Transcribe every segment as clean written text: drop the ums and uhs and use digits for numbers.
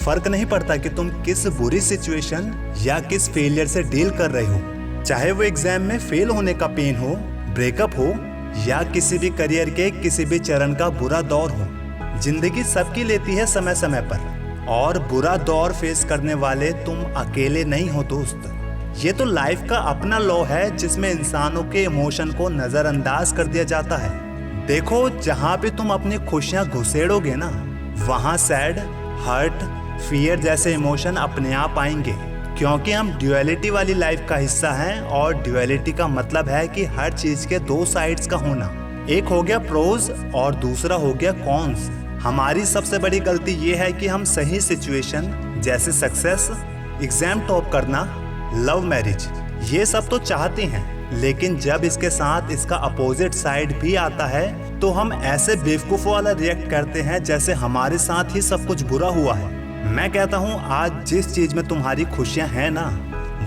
फर्क नहीं पड़ता कि तुम किस बुरी सिचुएशन या किस फेलियर से डील कर रहे हो, चाहे वो एग्जाम में फेल होने का पेन हो, ब्रेकअप हो या किसी भी करियर के किसी भी चरण का बुरा दौर हो। जिंदगी सबकी लेती है समय समय पर, और बुरा दौर फेस करने वाले तुम अकेले नहीं हो दोस्त। ये तो लाइफ का अपना लॉ है जिसमें इंसानों के इमोशन को नजरअंदाज कर दिया जाता है। देखो, जहाँ पे तुम अपनी खुशियाँ घुसेड़ोगे ना, वहाँ सैड, हर्ट, फियर जैसे इमोशन अपने आप आएंगे, क्योंकि हम ड्यूअलिटी वाली लाइफ का हिस्सा हैं। और ड्यूअलिटी का मतलब है कि हर चीज के दो साइड्स का होना। एक हो गया प्रोज और दूसरा हो गया कॉन्स। हमारी सबसे बड़ी गलती ये है कि हम सही सिचुएशन जैसे सक्सेस, एग्जाम टॉप करना, लव मैरिज, ये सब तो चाहते हैं, लेकिन जब इसके साथ इसका अपोजिट साइड भी आता है तो हम ऐसे बेवकूफ़ों वाला रिएक्ट करते हैं जैसे हमारे साथ ही सब कुछ बुरा हुआ है। मैं कहता हूँ, आज जिस चीज में तुम्हारी खुशियाँ हैं ना,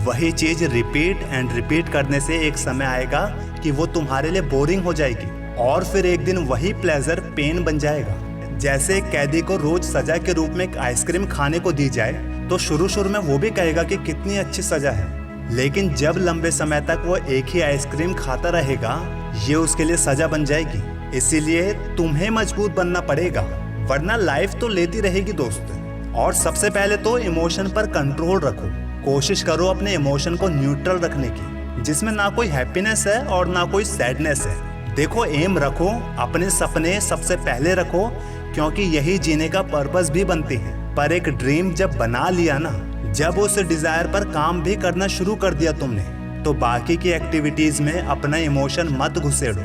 वही चीज रिपीट एंड रिपीट करने से एक समय आएगा कि वो तुम्हारे लिए बोरिंग हो जाएगी, और फिर एक दिन वही प्लेजर पेन बन जाएगा। जैसे एक कैदी को रोज सजा के रूप में एक आइसक्रीम खाने को दी जाए तो शुरू में वो भी कहेगा कि कितनी अच्छी सजा है, लेकिन जब लंबे समय तक वो एक ही आइसक्रीम खाता रहेगा, ये उसके लिए सजा बन जाएगी। इसीलिए तुम्हें मजबूत बनना पड़ेगा, वरना लाइफ तो लेती रहेगी दोस्त। और सबसे पहले तो इमोशन पर कंट्रोल रखो। कोशिश करो अपने इमोशन को न्यूट्रल रखने की, जिसमें ना कोई हैप्पीनेस है और ना कोई सैडनेस है। देखो, एम रखो, अपने सपने सबसे पहले रखो, क्योंकि यही जीने का पर्पस भी बनते हैं। पर एक ड्रीम जब बना लिया ना, जब उस डिजायर पर काम भी करना शुरू कर दिया तुमने, तो बाकी की एक्टिविटीज में अपना इमोशन मत घुसेड़ो,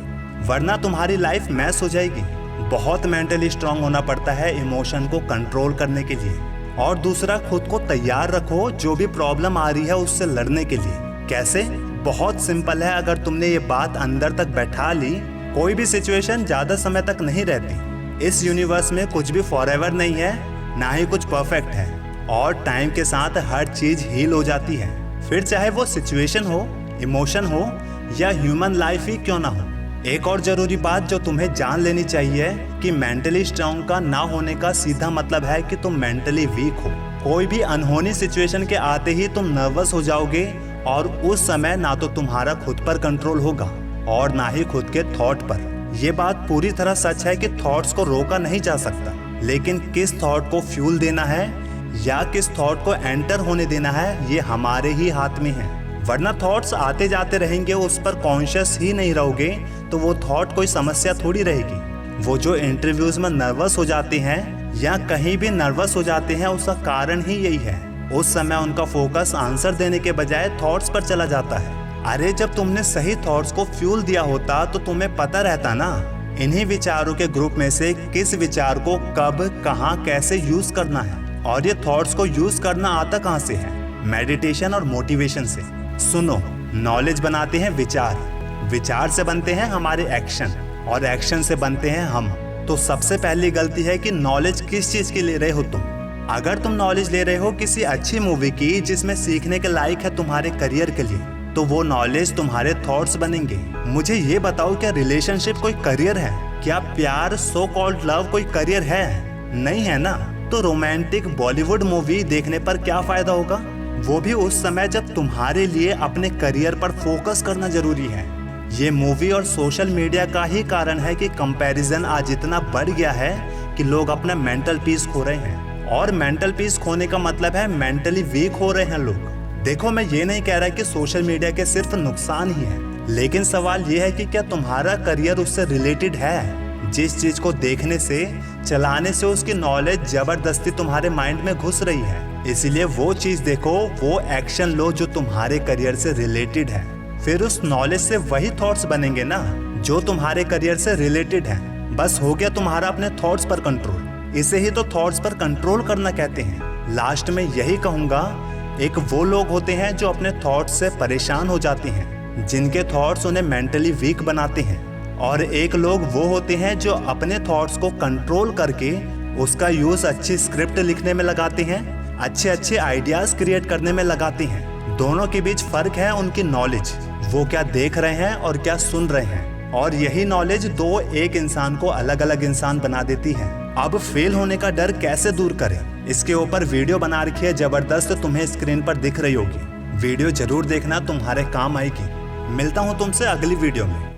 वरना तुम्हारी लाइफ मैस हो जाएगी। बहुत मेंटली स्ट्रांग होना पड़ता है इमोशन को कंट्रोल करने के लिए। और दूसरा, खुद को तैयार रखो जो भी प्रॉब्लम आ रही है उससे लड़ने के लिए। कैसे? बहुत सिंपल है। अगर तुमने ये बात अंदर तक बैठा ली, कोई भी सिचुएशन ज्यादा समय तक नहीं रहती। इस यूनिवर्स में कुछ भी फॉरएवर नहीं है, ना ही कुछ परफेक्ट है, और टाइम के साथ हर चीज हील हो जाती है। फिर चाहे वो सिचुएशन हो, इमोशन हो या ह्यूमन लाइफ ही क्यों ना हो। एक और जरूरी बात जो तुम्हें जान लेनी चाहिए कि मेंटली स्ट्रांग का ना होने का सीधा मतलब है कि तुम मेंटली वीक हो। कोई भी अनहोनी सिचुएशन के आते ही तुम नर्वस हो जाओगे, और उस समय ना तो तुम्हारा खुद पर कंट्रोल होगा और ना ही खुद के थॉट पर। यह बात पूरी तरह सच है कि थॉट्स को रोका नहीं जा सकता, लेकिन किस थॉट को फ्यूल देना है या किस थॉट को एंटर होने देना है, ये हमारे ही हाथ में है। वरना थॉट्स आते जाते रहेंगे, उस पर कॉन्शियस ही नहीं रहोगे तो वो थॉट कोई समस्या थोड़ी रहेगी। वो जो इंटरव्यूज में नर्वस हो जाते हैं या कहीं भी नर्वस हो जाते हैं, उसका कारण ही यही है। उस समय उनका फोकस आंसर देने के बजाय थॉट्स पर चला जाता है। अरे, जब तुमने सही थॉट्स को फ्यूल दिया होता तो तुम्हें पता रहता ना इन्हीं विचारों के ग्रुप में से किस विचार को कब, कहाँ, कैसे यूज करना है। और ये थॉट्स को यूज करना आता कहाँ से है? मेडिटेशन और मोटिवेशन से। सुनो, नॉलेज बनाते हैं विचार, विचार से बनते हैं हमारे एक्शन, और एक्शन से बनते हैं हम। तो सबसे पहली गलती है कि नॉलेज किस चीज की ले रहे हो तुम। अगर तुम नॉलेज ले रहे हो किसी अच्छी मूवी की जिसमें सीखने के लायक है तुम्हारे करियर के लिए, तो वो नॉलेज तुम्हारे थॉट्स बनेंगे। मुझे ये बताओ, क्या रिलेशनशिप कोई करियर है? क्या प्यार, सो कॉल्ड लव, कोई करियर है? नहीं है ना। तो रोमांटिक बॉलीवुड मूवी देखने पर क्या फायदा होगा? वो भी उस समय जब तुम्हारे लिए अपने करियर पर फोकस करना जरूरी है। ये मूवी और सोशल मीडिया का ही कारण है कि कंपैरिजन आज इतना बढ़ गया है कि लोग अपना मेंटल पीस खो रहे हैं। और मेंटल पीस खोने का मतलब है मेंटली वीक हो रहे हैं लोग। देखो, मैं ये नहीं कह रहा कि सोशल मीडिया के सिर्फ नुकसान ही है, लेकिन सवाल ये है कि क्या तुम्हारा करियर उससे रिलेटेड है? जिस चीज को देखने से, चलाने से उसकी नॉलेज जबरदस्ती तुम्हारे माइंड में घुस रही है। इसीलिए वो चीज देखो, वो एक्शन लो जो तुम्हारे करियर से रिलेटेड है। फिर उस नॉलेज से वही थॉट्स बनेंगे ना जो तुम्हारे करियर से रिलेटेड है। बस हो गया तुम्हारा अपने थॉट्स पर कंट्रोल। इसे ही तो थॉट्स पर कंट्रोल करना कहते हैं। लास्ट में यही कहूंगा, एक वो लोग होते हैं जो अपने थॉट्स से परेशान हो जाते हैं, जिनके थॉट्स उन्हें मेंटली वीक बनाते हैं, और एक लोग वो होते हैं जो अपने थॉट्स को कंट्रोल करके उसका यूज अच्छी स्क्रिप्ट लिखने में लगाते हैं, अच्छे अच्छे आइडियाज क्रिएट करने में लगाते हैं। दोनों के बीच फर्क है उनकी नॉलेज, वो क्या देख रहे हैं और क्या सुन रहे हैं। और यही नॉलेज एक इंसान को अलग अलग इंसान बना देती है। अब फेल होने का डर कैसे दूर करें, इसके ऊपर वीडियो बना रखी है जबरदस्त, तुम्हें स्क्रीन पर दिख रही होगी। वीडियो जरूर देखना, तुम्हारे काम आएगी। मिलता हूँ तुमसे अगली वीडियो में।